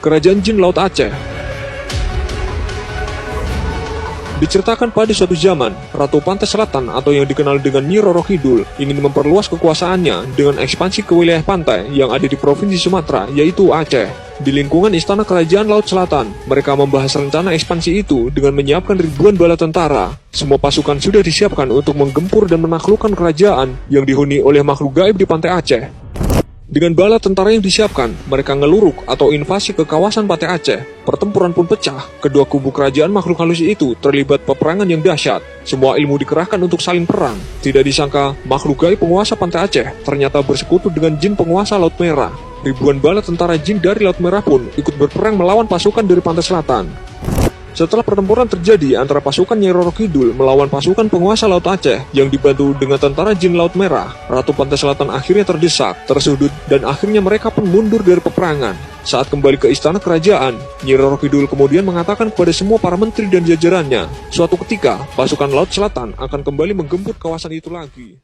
Kerajaan Jin Laut Aceh. Diceritakan pada suatu zaman, Ratu Pantai Selatan atau yang dikenal dengan Nyi Roro Kidul ingin memperluas kekuasaannya dengan ekspansi ke wilayah pantai yang ada di Provinsi Sumatera, yaitu Aceh. Di lingkungan Istana Kerajaan Laut Selatan, mereka membahas rencana ekspansi itu dengan menyiapkan ribuan bala tentara. Semua pasukan sudah disiapkan untuk menggempur dan menaklukkan kerajaan yang dihuni oleh makhluk gaib di pantai Aceh. Dengan bala tentara yang disiapkan, mereka ngeluruk atau invasi ke kawasan pantai Aceh. Pertempuran pun pecah. Kedua kubu kerajaan makhluk halus itu terlibat peperangan yang dahsyat. Semua ilmu dikerahkan untuk saling perang. Tidak disangka, makhluk gaib penguasa pantai Aceh ternyata bersekutu dengan jin penguasa Laut Merah. Ribuan bala tentara jin dari Laut Merah pun ikut berperang melawan pasukan dari pantai selatan. Setelah pertempuran terjadi antara pasukan Nyi Roro Kidul melawan pasukan penguasa Laut Aceh yang dibantu dengan tentara jin Laut Merah, Ratu Pantai Selatan akhirnya terdesak, tersudut, dan akhirnya mereka pun mundur dari peperangan. Saat kembali ke istana kerajaan, Nyi Roro Kidul kemudian mengatakan kepada semua para menteri dan jajarannya, suatu ketika pasukan Laut Selatan akan kembali menggempur kawasan itu lagi.